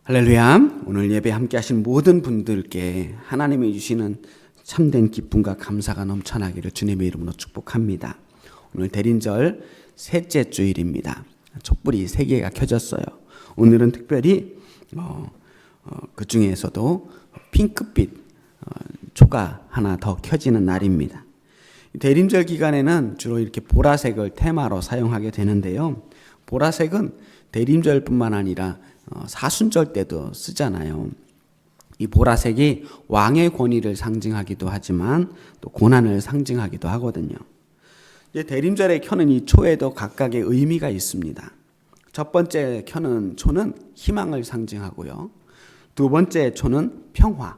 할렐루야. 오늘 예배 함께 하신 모든 분들께 하나님이 주시는 참된 기쁨과 감사가 넘쳐나기를 주님의 이름으로 축복합니다. 오늘 대림절 셋째 주일입니다. 촛불이 3개가 켜졌어요. 오늘은 특별히 그 중에서도 핑크빛 초가 하나 더 켜지는 날입니다. 대림절 기간에는 주로 이렇게 보라색을 테마로 사용하게 되는데요. 보라색은 대림절뿐만 아니라 사순절 때도 쓰잖아요. 이 보라색이 왕의 권위를 상징하기도 하지만 또 고난을 상징하기도 하거든요. 이제 대림절에 켜는 이 초에도 각각의 의미가 있습니다. 첫 번째 켜는 초는 희망을 상징하고요. 두 번째 초는 평화,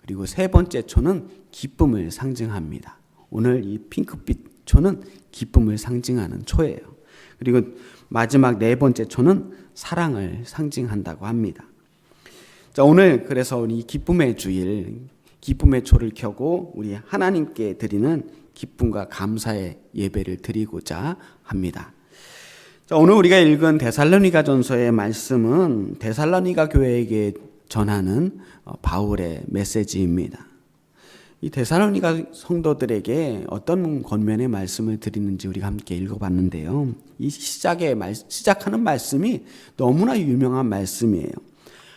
그리고 세 번째 초는 기쁨을 상징합니다. 오늘 이 핑크빛 초는 기쁨을 상징하는 초예요. 그리고 마지막 네 번째 초는 사랑을 상징한다고 합니다. 자, 오늘 그래서 우리 기쁨의 주일, 기쁨의 초를 켜고 우리 하나님께 드리는 기쁨과 감사의 예배를 드리고자 합니다. 자, 오늘 우리가 읽은 데살로니가전서의 말씀은 데살로니가 교회에게 전하는 바울의 메시지입니다. 이 데살로니가 성도들에게 어떤 권면의 말씀을 드리는지 우리가 함께 읽어봤는데요. 이 시작하는 말씀이 너무나 유명한 말씀이에요.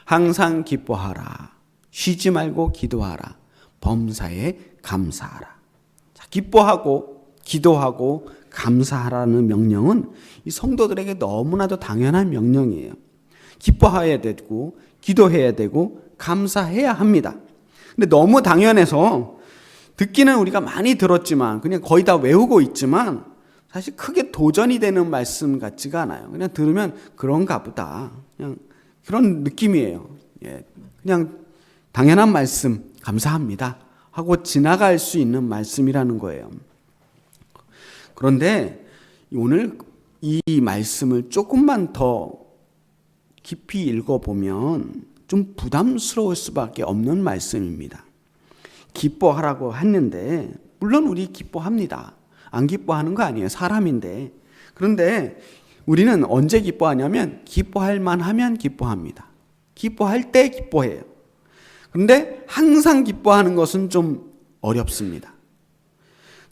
항상 기뻐하라. 쉬지 말고 기도하라. 범사에 감사하라. 자, 기뻐하고 기도하고 감사하라는 명령은 이 성도들에게 너무나도 당연한 명령이에요. 기뻐해야 되고 기도해야 되고 감사해야 합니다. 근데 너무 당연해서 듣기는 우리가 많이 들었지만 그냥 거의 다 외우고 있지만 사실 크게 도전이 되는 말씀 같지가 않아요. 그냥 들으면 그런가 보다. 그냥 그런 느낌이에요. 그냥 당연한 말씀 감사합니다 하고 지나갈 수 있는 말씀이라는 거예요. 그런데 오늘 이 말씀을 조금만 더 깊이 읽어보면 좀 부담스러울 수밖에 없는 말씀입니다. 기뻐하라고 했는데 물론 우리 기뻐합니다. 안 기뻐하는 거 아니에요. 사람인데. 그런데 우리는 언제 기뻐하냐면 기뻐할 만하면 기뻐합니다. 기뻐할 때 기뻐해요. 그런데 항상 기뻐하는 것은 좀 어렵습니다.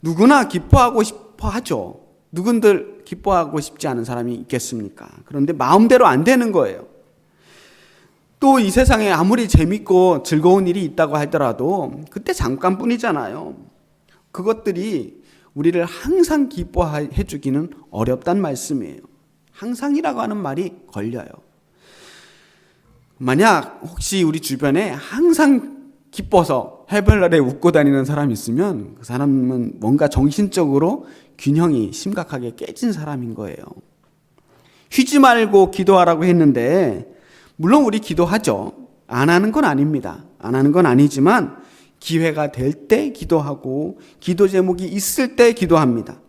누구나 기뻐하고 싶어 하죠. 누군들 기뻐하고 싶지 않은 사람이 있겠습니까? 그런데 마음대로 안 되는 거예요. 또 이 세상에 아무리 재밌고 즐거운 일이 있다고 하더라도 그때 잠깐뿐이잖아요. 그것들이 우리를 항상 기뻐해 주기는 어렵단 말씀이에요. 항상이라고 하는 말이 걸려요. 만약 혹시 우리 주변에 항상 기뻐서 해발날에 웃고 다니는 사람이 있으면 그 사람은 뭔가 정신적으로 균형이 심각하게 깨진 사람인 거예요. 쉬지 말고 기도하라고 했는데 물론 우리 기도하죠. 안 하는 건 아닙니다. 안 하는 건 아니지만 기회가 될 때 기도하고 기도 제목이 있을 때 기도합니다.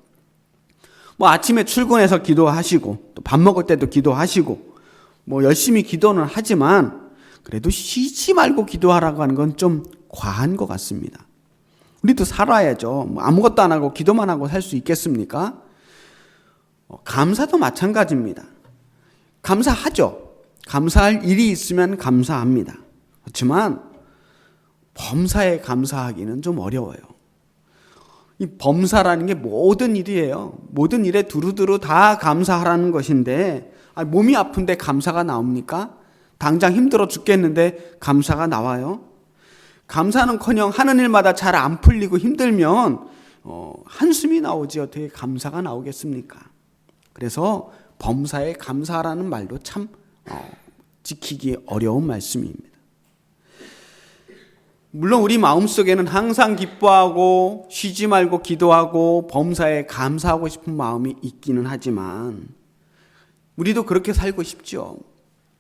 뭐 아침에 출근해서 기도하시고 또 밥 먹을 때도 기도하시고 뭐 열심히 기도는 하지만 그래도 쉬지 말고 기도하라고 하는 건 좀 과한 것 같습니다. 우리도 살아야죠. 뭐 아무것도 안 하고 기도만 하고 살 수 있겠습니까? 감사도 마찬가지입니다. 감사하죠. 감사할 일이 있으면 감사합니다. 그렇지만 범사에 감사하기는 좀 어려워요. 이 범사라는 게 모든 일이에요. 모든 일에 두루두루 다 감사하라는 것인데 몸이 아픈데 감사가 나옵니까? 당장 힘들어 죽겠는데 감사가 나와요? 감사는커녕 하는 일마다 잘 안 풀리고 힘들면 한숨이 나오지 어떻게 감사가 나오겠습니까? 그래서 범사에 감사하라는 말도 참 지키기 어려운 말씀입니다. 물론 우리 마음속에는 항상 기뻐하고 쉬지 말고 기도하고 범사에 감사하고 싶은 마음이 있기는 하지만 우리도 그렇게 살고 싶죠.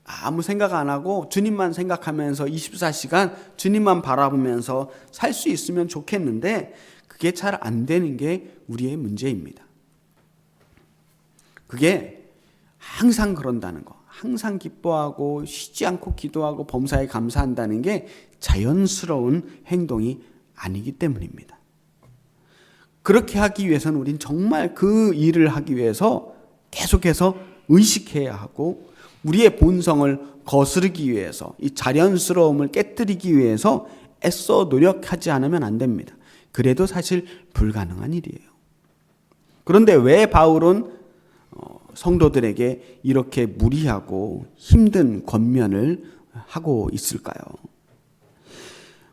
아무 생각 안 하고 주님만 생각하면서 24시간 주님만 바라보면서 살 수 있으면 좋겠는데 그게 잘 안 되는 게 우리의 문제입니다. 그게 항상 그런다는 거, 항상 기뻐하고 쉬지 않고 기도하고 범사에 감사한다는 게 자연스러운 행동이 아니기 때문입니다. 그렇게 하기 위해서는 우린 정말 그 일을 하기 위해서 계속해서 의식해야 하고 우리의 본성을 거스르기 위해서 이 자연스러움을 깨뜨리기 위해서 애써 노력하지 않으면 안 됩니다. 그래도 사실 불가능한 일이에요. 그런데 왜 바울은 성도들에게 이렇게 무리하고 힘든 권면을 하고 있을까요?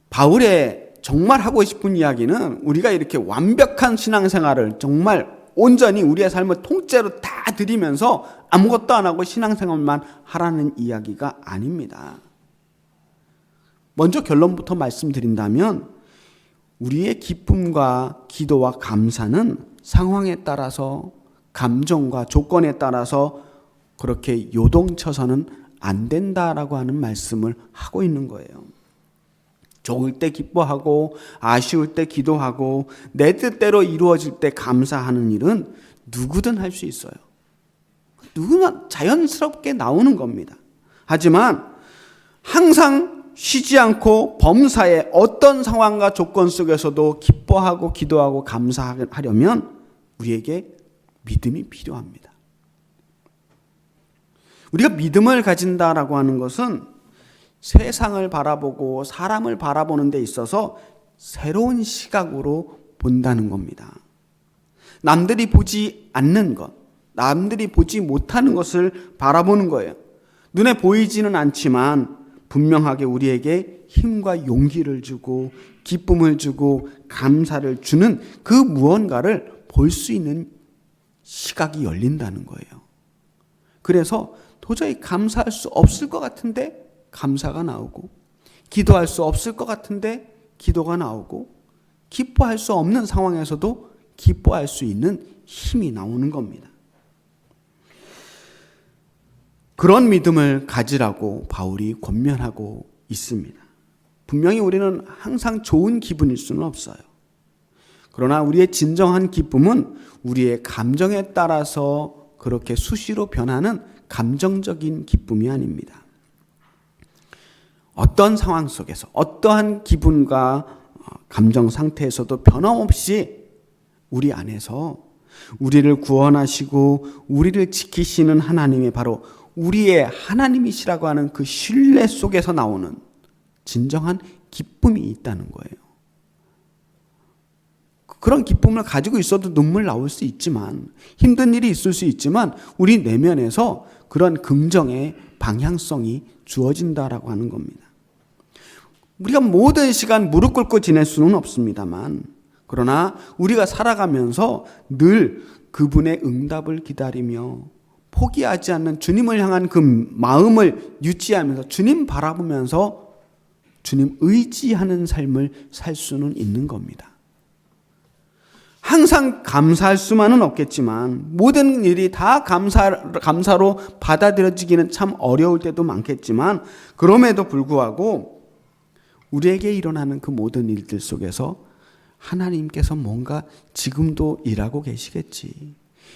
바울의 정말 하고 싶은 이야기는 우리가 이렇게 완벽한 신앙생활을 정말 온전히 우리의 삶을 통째로 다 드리면서 아무것도 안 하고 신앙생활만 하라는 이야기가 아닙니다. 먼저 결론부터 말씀드린다면 우리의 기쁨과 기도와 감사는 상황에 따라서 감정과 조건에 따라서 그렇게 요동쳐서는 안 된다라고 하는 말씀을 하고 있는 거예요. 좋을 때 기뻐하고 아쉬울 때 기도하고 내 뜻대로 이루어질 때 감사하는 일은 누구든 할 수 있어요. 누구나 자연스럽게 나오는 겁니다. 하지만 항상 쉬지 않고 범사에 어떤 상황과 조건 속에서도 기뻐하고 기도하고 감사하려면 우리에게 믿음이 필요합니다. 우리가 믿음을 가진다라고 하는 것은 세상을 바라보고 사람을 바라보는 데 있어서 새로운 시각으로 본다는 겁니다. 남들이 보지 않는 것, 남들이 보지 못하는 것을 바라보는 거예요. 눈에 보이지는 않지만 분명하게 우리에게 힘과 용기를 주고 기쁨을 주고 감사를 주는 그 무언가를 볼 수 있는 시각이 열린다는 거예요. 그래서 도저히 감사할 수 없을 것 같은데 감사가 나오고, 기도할 수 없을 것 같은데 기도가 나오고, 기뻐할 수 없는 상황에서도 기뻐할 수 있는 힘이 나오는 겁니다. 그런 믿음을 가지라고 바울이 권면하고 있습니다. 분명히 우리는 항상 좋은 기분일 수는 없어요. 그러나 우리의 진정한 기쁨은 우리의 감정에 따라서 그렇게 수시로 변하는 감정적인 기쁨이 아닙니다. 어떤 상황 속에서 어떠한 기분과 감정 상태에서도 변함없이 우리 안에서 우리를 구원하시고 우리를 지키시는 하나님이 바로 우리의 하나님이시라고 하는 그 신뢰 속에서 나오는 진정한 기쁨이 있다는 거예요. 그런 기쁨을 가지고 있어도 눈물 나올 수 있지만, 힘든 일이 있을 수 있지만 우리 내면에서 그런 긍정의 방향성이 주어진다라고 하는 겁니다. 우리가 모든 시간 무릎 꿇고 지낼 수는 없습니다만, 그러나 우리가 살아가면서 늘 그분의 응답을 기다리며 포기하지 않는 주님을 향한 그 마음을 유지하면서 주님 바라보면서 주님 의지하는 삶을 살 수는 있는 겁니다. 항상 감사할 수만은 없겠지만 모든 일이 다 감사로 받아들여지기는 참 어려울 때도 많겠지만, 그럼에도 불구하고 우리에게 일어나는 그 모든 일들 속에서 하나님께서 뭔가 지금도 일하고 계시겠지.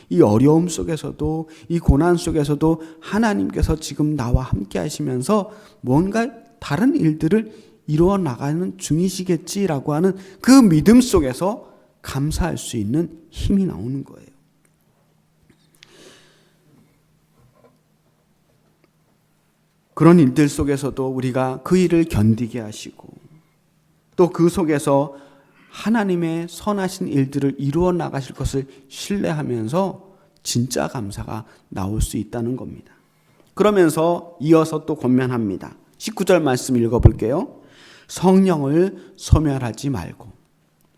이 어려움 속에서도, 이 고난 속에서도 하나님께서 지금 나와 함께 하시면서 뭔가 다른 일들을 이루어 나가는 중이시겠지라고 하는 그 믿음 속에서 감사할 수 있는 힘이 나오는 거예요. 그런 일들 속에서도 우리가 그 일을 견디게 하시고, 또 그 속에서 하나님의 선하신 일들을 이루어 나가실 것을 신뢰하면서 진짜 감사가 나올 수 있다는 겁니다. 그러면서 이어서 또 권면합니다. 19절 말씀 읽어볼게요. 성령을 소멸하지 말고.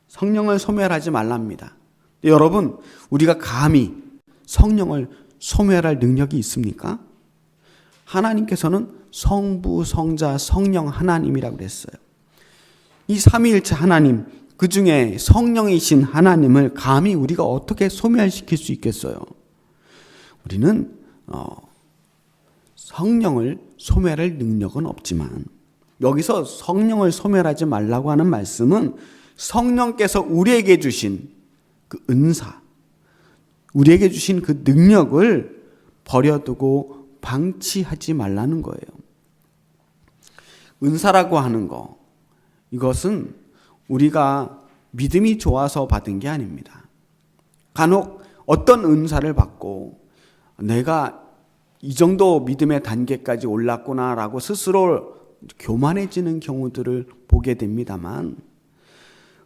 성령을 소멸하지 말랍니다. 여러분, 우리가 감히 성령을 소멸할 능력이 있습니까? 하나님께서는 성부, 성자, 성령 하나님이라고 그랬어요. 이 삼위일체 하나님, 그 중에 성령이신 하나님을 감히 우리가 어떻게 소멸시킬 수 있겠어요? 우리는 성령을 소멸할 능력은 없지만, 여기서 성령을 소멸하지 말라고 하는 말씀은 성령께서 우리에게 주신 그 은사, 우리에게 주신 그 능력을 버려두고 방치하지 말라는 거예요. 은사라고 하는 거, 이것은 우리가 믿음이 좋아서 받은 게 아닙니다. 간혹 어떤 은사를 받고 내가 이 정도 믿음의 단계까지 올랐구나라고 스스로 교만해지는 경우들을 보게 됩니다만,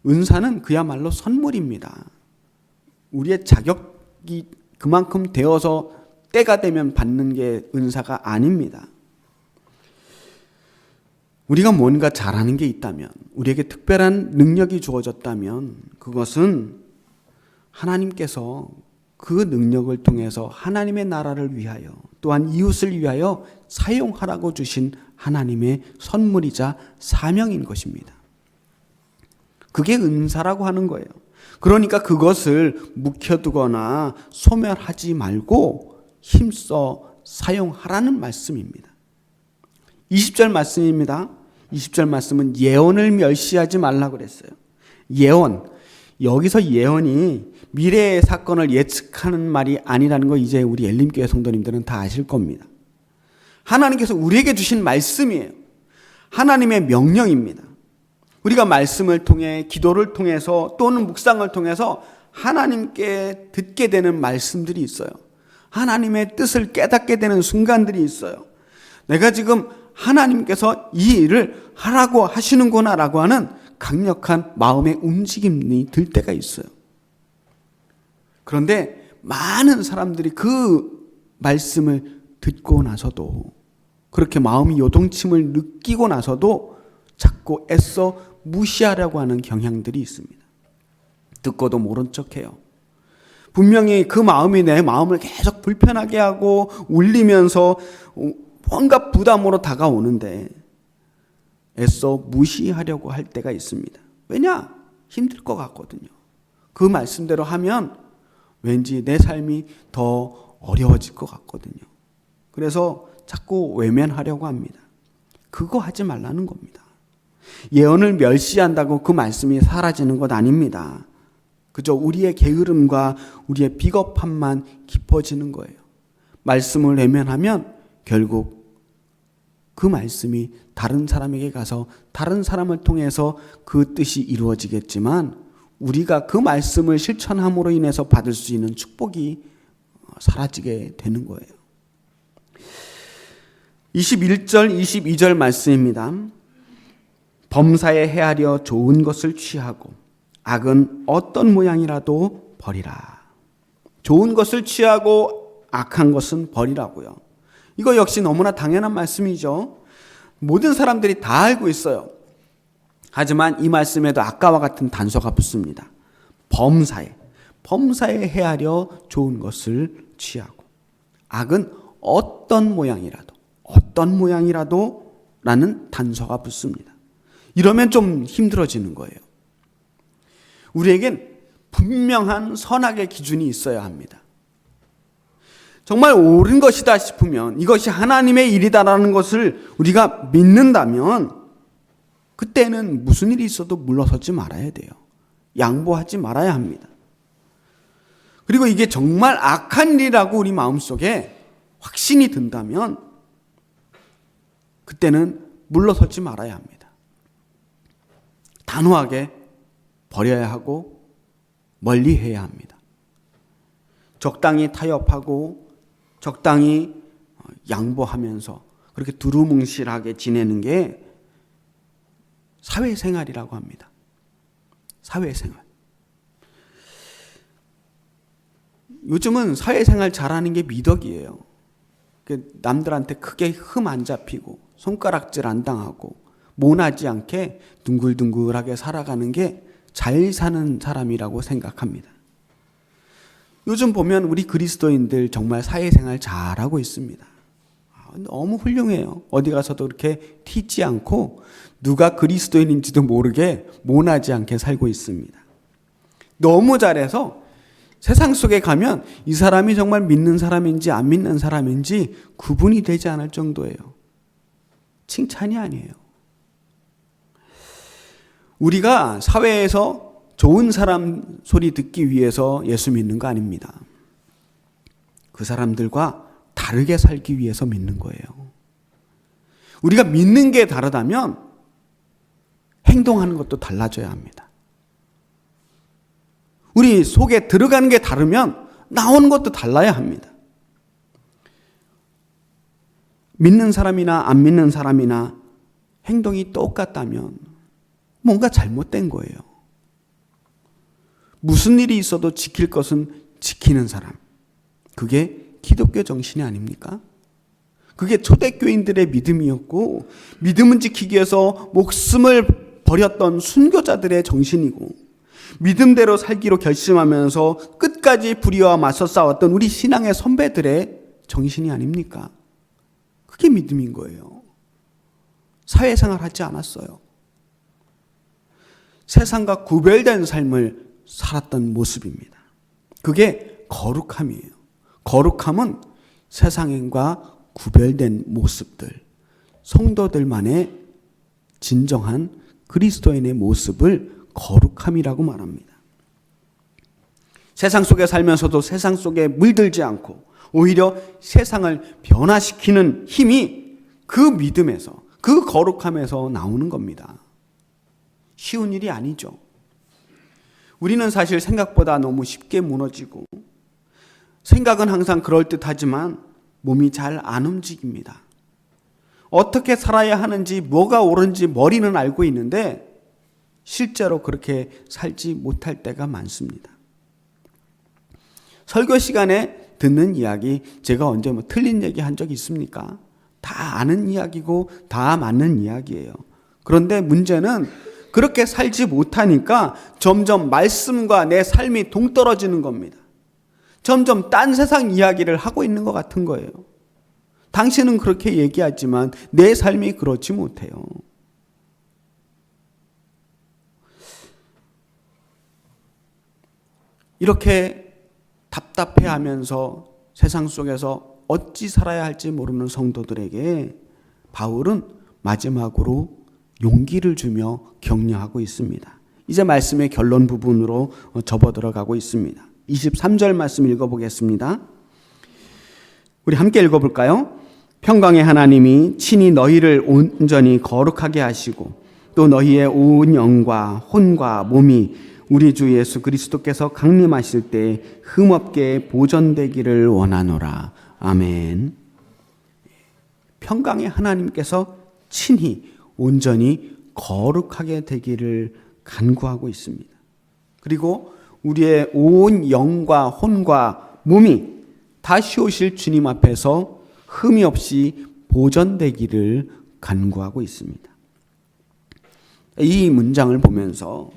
은사는 그야말로 선물입니다. 우리의 자격이 그만큼 되어서 때가 되면 받는 게 은사가 아닙니다. 우리가 뭔가 잘하는 게 있다면, 우리에게 특별한 능력이 주어졌다면 그것은 하나님께서 그 능력을 통해서 하나님의 나라를 위하여, 또한 이웃을 위하여 사용하라고 주신 하나님의 선물이자 사명인 것입니다. 그게 은사라고 하는 거예요. 그러니까 그것을 묵혀두거나 소멸하지 말고 힘써 사용하라는 말씀입니다. 20절 말씀입니다. 20절 말씀은 예언을 멸시하지 말라고 그랬어요. 예언. 여기서 예언이 미래의 사건을 예측하는 말이 아니라는 거 이제 우리 엘림교회 성도님들은 다 아실 겁니다. 하나님께서 우리에게 주신 말씀이에요. 하나님의 명령입니다. 우리가 말씀을 통해, 기도를 통해서, 또는 묵상을 통해서 하나님께 듣게 되는 말씀들이 있어요. 하나님의 뜻을 깨닫게 되는 순간들이 있어요. 내가 지금 하나님께서 이 일을 하라고 하시는구나 라고 하는 강력한 마음의 움직임이 들 때가 있어요. 그런데 많은 사람들이 그 말씀을 듣고 나서도, 그렇게 마음이 요동침을 느끼고 나서도 자꾸 애써 무시하려고 하는 경향들이 있습니다. 듣고도 모른 척해요. 분명히 그 마음이 내 마음을 계속 불편하게 하고 울리면서 뭔가 부담으로 다가오는데 애써 무시하려고 할 때가 있습니다. 왜냐? 힘들 것 같거든요. 그 말씀대로 하면 왠지 내 삶이 더 어려워질 것 같거든요. 그래서 자꾸 외면하려고 합니다. 그거 하지 말라는 겁니다. 예언을 멸시한다고 그 말씀이 사라지는 것 아닙니다. 그저 우리의 게으름과 우리의 비겁함만 깊어지는 거예요. 말씀을 외면하면 결국 그 말씀이 다른 사람에게 가서 다른 사람을 통해서 그 뜻이 이루어지겠지만, 우리가 그 말씀을 실천함으로 인해서 받을 수 있는 축복이 사라지게 되는 거예요. 21절, 22절 말씀입니다. 범사에 헤아려 좋은 것을 취하고 악은 어떤 모양이라도 버리라. 좋은 것을 취하고 악한 것은 버리라고요. 이거 역시 너무나 당연한 말씀이죠. 모든 사람들이 다 알고 있어요. 하지만 이 말씀에도 아까와 같은 단서가 붙습니다. 범사에 헤아려 좋은 것을 취하고 악은 어떤 모양이라도 라는 단서가 붙습니다. 이러면 좀 힘들어지는 거예요. 우리에겐 분명한 선악의 기준이 있어야 합니다. 정말 옳은 것이다 싶으면, 이것이 하나님의 일이다라는 것을 우리가 믿는다면 그때는 무슨 일이 있어도 물러서지 말아야 돼요. 양보하지 말아야 합니다. 그리고 이게 정말 악한 일이라고 우리 마음속에 확신이 든다면 그때는 물러서지 말아야 합니다. 단호하게 버려야 하고 멀리해야 합니다. 적당히 타협하고 적당히 양보하면서 그렇게 두루뭉실하게 지내는 게 사회생활이라고 합니다. 사회생활. 요즘은 사회생활 잘하는 게 미덕이에요. 남들한테 크게 흠 안 잡히고 손가락질 안 당하고 모나지 않게 둥글둥글하게 살아가는 게 잘 사는 사람이라고 생각합니다. 요즘 보면 우리 그리스도인들 정말 사회생활 잘하고 있습니다. 너무 훌륭해요. 어디 가서도 그렇게 튀지 않고 누가 그리스도인인지도 모르게 모나지 않게 살고 있습니다. 너무 잘해서 세상 속에 가면 이 사람이 정말 믿는 사람인지 안 믿는 사람인지 구분이 되지 않을 정도예요. 칭찬이 아니에요. 우리가 사회에서 좋은 사람 소리 듣기 위해서 예수 믿는 거 아닙니다. 그 사람들과 다르게 살기 위해서 믿는 거예요. 우리가 믿는 게 다르다면 행동하는 것도 달라져야 합니다. 우리 속에 들어가는 게 다르면 나오는 것도 달라야 합니다. 믿는 사람이나 안 믿는 사람이나 행동이 똑같다면 뭔가 잘못된 거예요. 무슨 일이 있어도 지킬 것은 지키는 사람. 그게 기독교 정신이 아닙니까? 그게 초대교인들의 믿음이었고, 믿음은 지키기 위해서 목숨을 버렸던 순교자들의 정신이고, 믿음대로 살기로 결심하면서 끝까지 불의와 맞서 싸웠던 우리 신앙의 선배들의 정신이 아닙니까? 그게 믿음인 거예요. 사회생활 하지 않았어요. 세상과 구별된 삶을 살았던 모습입니다. 그게 거룩함이에요. 거룩함은 세상과 구별된 모습들, 성도들만의 진정한 그리스도인의 모습을 거룩함이라고 말합니다. 세상 속에 살면서도 세상 속에 물들지 않고 오히려 세상을 변화시키는 힘이 그 믿음에서, 그 거룩함에서 나오는 겁니다. 쉬운 일이 아니죠. 우리는 사실 생각보다 너무 쉽게 무너지고, 생각은 항상 그럴듯하지만 몸이 잘 안 움직입니다. 어떻게 살아야 하는지, 뭐가 옳은지 머리는 알고 있는데 실제로 그렇게 살지 못할 때가 많습니다. 설교 시간에 듣는 이야기, 제가 언제 뭐 틀린 얘기 한 적이 있습니까? 다 아는 이야기고 다 맞는 이야기예요. 그런데 문제는 그렇게 살지 못하니까 점점 말씀과 내 삶이 동떨어지는 겁니다. 점점 딴 세상 이야기를 하고 있는 것 같은 거예요. 당신은 그렇게 얘기하지만 내 삶이 그렇지 못해요. 이렇게 답답해하면서 세상 속에서 어찌 살아야 할지 모르는 성도들에게 바울은 마지막으로 용기를 주며 격려하고 있습니다. 이제 말씀의 결론 부분으로 접어들어가고 있습니다. 23절 말씀 읽어보겠습니다. 우리 함께 읽어볼까요? 평강의 하나님이 친히 너희를 온전히 거룩하게 하시고 또 너희의 온 영과 혼과 몸이 우리 주 예수 그리스도께서 강림하실 때 흠없게 보존되기를 원하노라. 아멘. 평강의 하나님께서 친히 온전히 거룩하게 되기를 간구하고 있습니다. 그리고 우리의 온 영과 혼과 몸이 다시 오실 주님 앞에서 흠이 없이 보존되기를 간구하고 있습니다. 이 문장을 보면서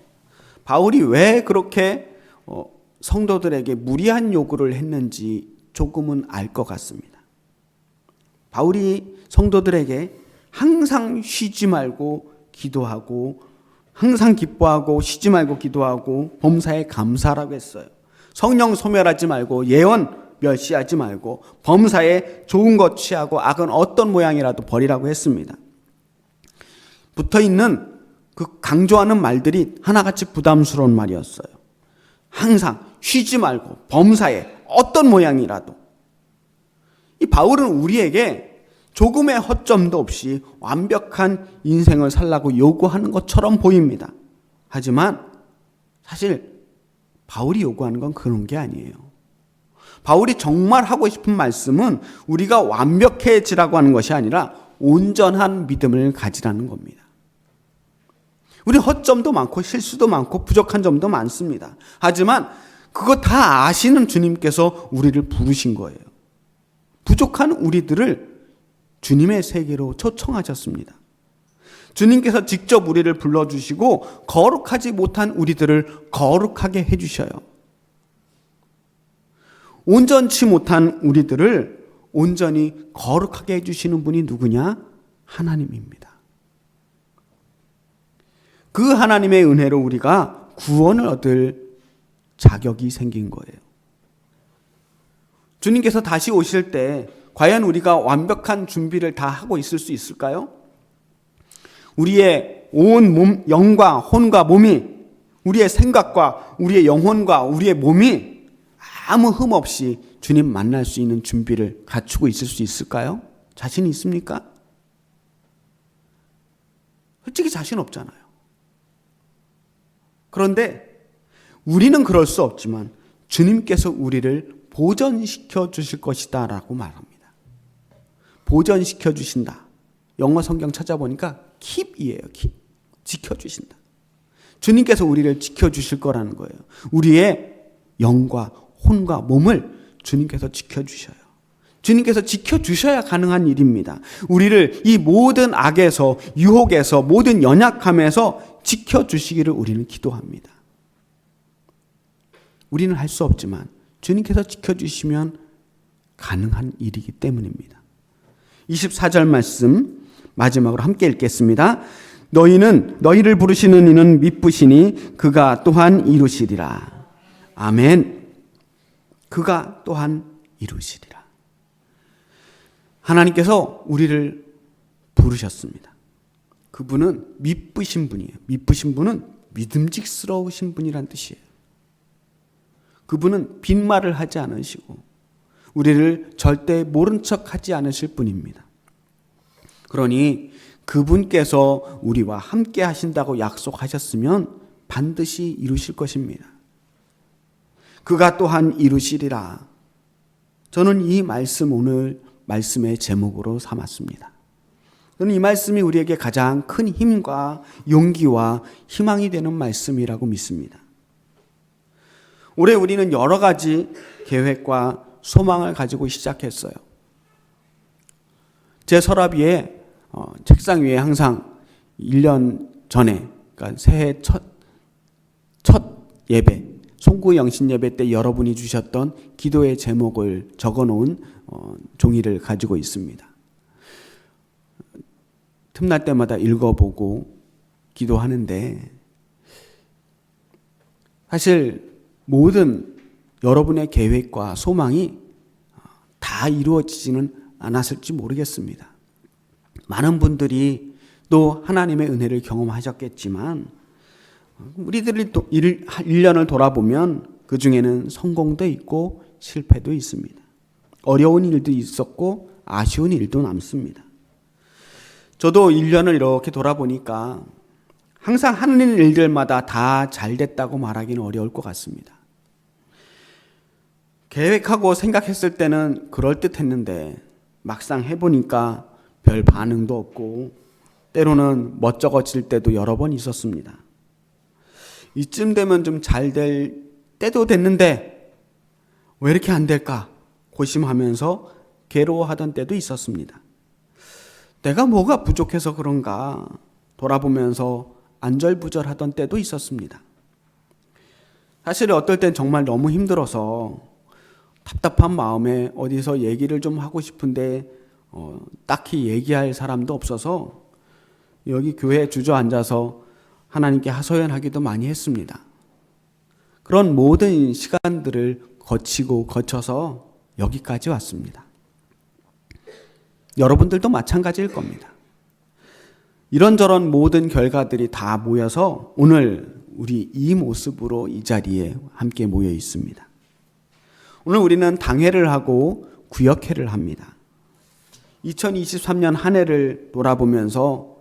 바울이 왜 그렇게 성도들에게 무리한 요구를 했는지 조금은 알 것 같습니다. 바울이 성도들에게 항상 쉬지 말고 기도하고, 항상 기뻐하고 쉬지 말고 기도하고 범사에 감사하라고 했어요. 성령 소멸하지 말고, 예언 멸시하지 말고, 범사에 좋은 것 취하고 악은 어떤 모양이라도 버리라고 했습니다. 붙어있는 그 강조하는 말들이 하나같이 부담스러운 말이었어요. 항상 쉬지 말고 범사에 어떤 모양이라도. 이 바울은 우리에게 조금의 허점도 없이 완벽한 인생을 살라고 요구하는 것처럼 보입니다. 하지만 사실 바울이 요구하는 건 그런 게 아니에요. 바울이 정말 하고 싶은 말씀은 우리가 완벽해지라고 하는 것이 아니라 온전한 믿음을 가지라는 겁니다. 우리 허점도 많고 실수도 많고 부족한 점도 많습니다. 하지만 그거 다 아시는 주님께서 우리를 부르신 거예요. 부족한 우리들을 주님의 세계로 초청하셨습니다. 주님께서 직접 우리를 불러주시고 거룩하지 못한 우리들을 거룩하게 해주셔요. 온전치 못한 우리들을 온전히 거룩하게 해주시는 분이 누구냐? 하나님입니다. 그 하나님의 은혜로 우리가 구원을 얻을 자격이 생긴 거예요. 주님께서 다시 오실 때 과연 우리가 완벽한 준비를 다 하고 있을 수 있을까요? 우리의 온 몸, 영과 혼과 몸이, 우리의 생각과 우리의 영혼과 우리의 몸이 아무 흠 없이 주님 만날 수 있는 준비를 갖추고 있을 수 있을까요? 자신 있습니까? 솔직히 자신 없잖아요. 그런데 우리는 그럴 수 없지만 주님께서 우리를 보존시켜 주실 것이다 라고 말합니다. 보전시켜 주신다. 영어 성경 찾아보니까 keep이에요. keep. 지켜주신다. 주님께서 우리를 지켜주실 거라는 거예요. 우리의 영과 혼과 몸을 주님께서 지켜주셔요. 주님께서 지켜주셔야 가능한 일입니다. 우리를 이 모든 악에서, 유혹에서, 모든 연약함에서 지켜주시기를 우리는 기도합니다. 우리는 할 수 없지만 주님께서 지켜주시면 가능한 일이기 때문입니다. 24절 말씀 마지막으로 함께 읽겠습니다. 너희를 부르시는 이는 미쁘시니 그가 또한 이루시리라. 아멘. 그가 또한 이루시리라. 하나님께서 우리를 부르셨습니다. 그분은 미쁘신 분이에요. 미쁘신 분은 믿음직스러우신 분이란 뜻이에요. 그분은 빈말을 하지 않으시고 우리를 절대 모른 척하지 않으실 분입니다. 그러니 그분께서 우리와 함께 하신다고 약속하셨으면 반드시 이루실 것입니다. 그가 또한 이루시리라. 저는 이 말씀 오늘 말씀의 제목으로 삼았습니다. 저는 이 말씀이 우리에게 가장 큰 힘과 용기와 희망이 되는 말씀이라고 믿습니다. 올해 우리는 여러 가지 계획과 소망을 가지고 시작했어요. 제 서랍 위에 책상 위에 항상 1년 전에 그러니까 새해 첫 예배 송구 영신 예배 때 여러분이 주셨던 기도의 제목을 적어놓은 종이를 가지고 있습니다. 틈날 때마다 읽어보고 기도하는데 사실 모든 여러분의 계획과 소망이 다 이루어지지는 않았을지 모르겠습니다. 많은 분들이 또 하나님의 은혜를 경험하셨겠지만 우리들이 또 1년을 돌아보면 그 중에는 성공도 있고 실패도 있습니다. 어려운 일도 있었고 아쉬운 일도 남습니다. 저도 1년을 이렇게 돌아보니까 항상 하는 일들마다 다 잘 됐다고 말하기는 어려울 것 같습니다. 계획하고 생각했을 때는 그럴듯했는데 막상 해보니까 별 반응도 없고 때로는 멋쩍어질 때도 여러 번 있었습니다. 이쯤 되면 좀 잘 될 때도 됐는데 왜 이렇게 안 될까 고심하면서 괴로워하던 때도 있었습니다. 내가 뭐가 부족해서 그런가 돌아보면서 안절부절하던 때도 있었습니다. 사실 어떨 땐 정말 너무 힘들어서 답답한 마음에 어디서 얘기를 좀 하고 싶은데 딱히 얘기할 사람도 없어서 여기 교회에 주저앉아서 하나님께 하소연하기도 많이 했습니다. 그런 모든 시간들을 거쳐서 여기까지 왔습니다. 여러분들도 마찬가지일 겁니다. 이런저런 모든 결과들이 다 모여서 오늘 우리 이 모습으로 이 자리에 함께 모여 있습니다. 오늘 우리는 당회를 하고 구역회를 합니다. 2023년 한 해를 돌아보면서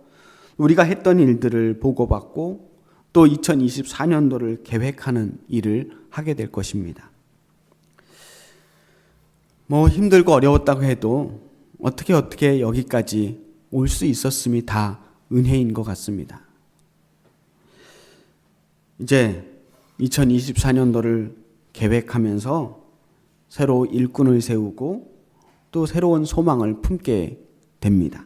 우리가 했던 일들을 보고받고 또 2024년도를 계획하는 일을 하게 될 것입니다. 뭐 힘들고 어려웠다고 해도 어떻게 여기까지 올 수 있었음이 다 은혜인 것 같습니다. 이제 2024년도를 계획하면서 새로 일꾼을 세우고 또 새로운 소망을 품게 됩니다.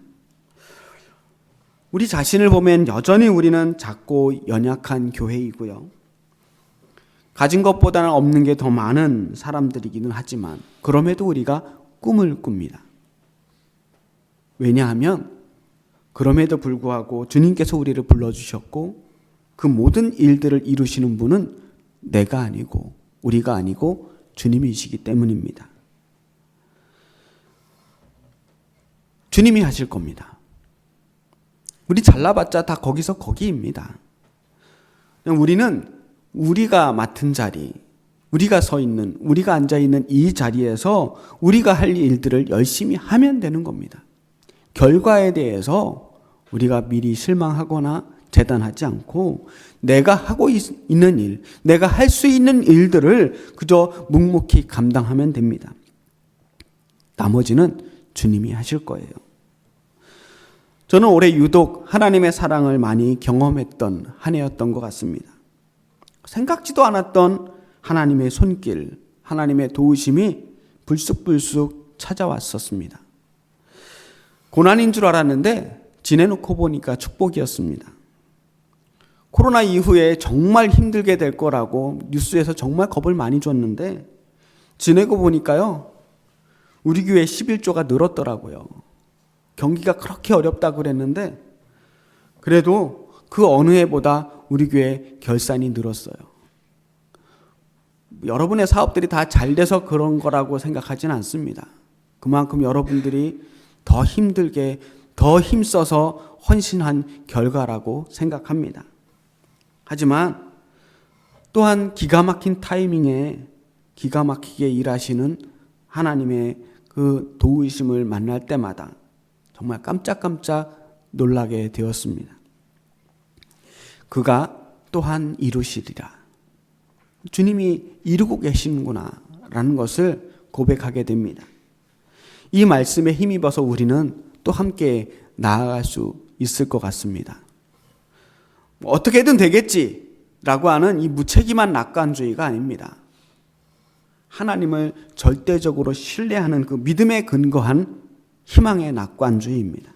우리 자신을 보면 여전히 우리는 작고 연약한 교회이고요. 가진 것보다는 없는 게 더 많은 사람들이기는 하지만 그럼에도 우리가 꿈을 꿉니다. 왜냐하면 그럼에도 불구하고 주님께서 우리를 불러주셨고 그 모든 일들을 이루시는 분은 내가 아니고 우리가 아니고 주님이시기 때문입니다. 주님이 하실 겁니다. 우리 잘나봤자 다 거기서 거기입니다. 우리는 우리가 맡은 자리, 우리가 서 있는, 우리가 앉아 있는 이 자리에서 우리가 할 일들을 열심히 하면 되는 겁니다. 결과에 대해서 우리가 미리 실망하거나 재단하지 않고 내가 하고 있는 일, 내가 할 수 있는 일들을 그저 묵묵히 감당하면 됩니다. 나머지는 주님이 하실 거예요. 저는 올해 유독 하나님의 사랑을 많이 경험했던 한 해였던 것 같습니다. 생각지도 않았던 하나님의 손길, 하나님의 도우심이 불쑥불쑥 찾아왔었습니다. 고난인 줄 알았는데 지내놓고 보니까 축복이었습니다. 코로나 이후에 정말 힘들게 될 거라고 뉴스에서 정말 겁을 많이 줬는데 지내고 보니까요, 우리 교회 11조가 늘었더라고요. 경기가 그렇게 어렵다고 그랬는데 그래도 그 어느 해보다 우리 교회 결산이 늘었어요. 여러분의 사업들이 다 잘 돼서 그런 거라고 생각하지는 않습니다. 그만큼 여러분들이 더 힘들게, 더 힘써서 헌신한 결과라고 생각합니다. 하지만 또한 기가 막힌 타이밍에 기가 막히게 일하시는 하나님의 그 도우심을 만날 때마다 정말 깜짝깜짝 놀라게 되었습니다. 그가 또한 이루시리라. 주님이 이루고 계시는구나 라는 것을 고백하게 됩니다. 이 말씀에 힘입어서 우리는 또 함께 나아갈 수 있을 것 같습니다. 어떻게든 되겠지라고 하는 이 무책임한 낙관주의가 아닙니다. 하나님을 절대적으로 신뢰하는 그 믿음에 근거한 희망의 낙관주의입니다.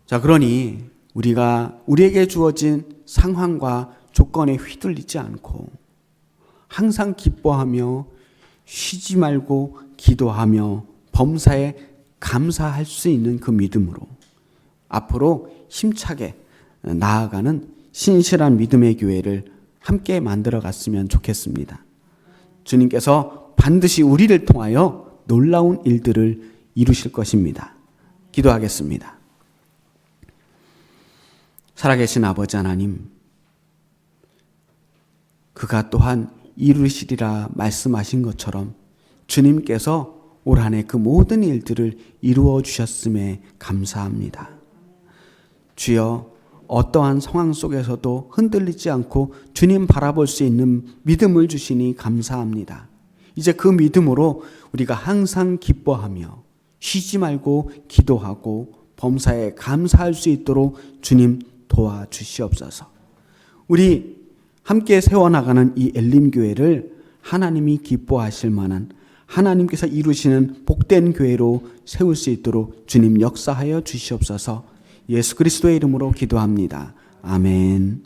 자, 그러니 우리에게 주어진 상황과 조건에 휘둘리지 않고 항상 기뻐하며 쉬지 말고 기도하며 범사에 감사할 수 있는 그 믿음으로 앞으로 힘차게 나아가는 신실한 믿음의 교회를 함께 만들어 갔으면 좋겠습니다. 주님께서 반드시 우리를 통하여 놀라운 일들을 이루실 것입니다. 기도하겠습니다. 살아계신 아버지 하나님, 그가 또한 이루시리라 말씀하신 것처럼 주님께서 올 한 해 그 모든 일들을 이루어 주셨음에 감사합니다. 주여, 어떠한 상황 속에서도 흔들리지 않고 주님 바라볼 수 있는 믿음을 주시니 감사합니다. 이제 그 믿음으로 우리가 항상 기뻐하며 쉬지 말고 기도하고 범사에 감사할 수 있도록 주님 도와주시옵소서. 우리 함께 세워나가는 이 엘림교회를 하나님이 기뻐하실 만한, 하나님께서 이루시는 복된 교회로 세울 수 있도록 주님 역사하여 주시옵소서. 예수 그리스도의 이름으로 기도합니다. 아멘.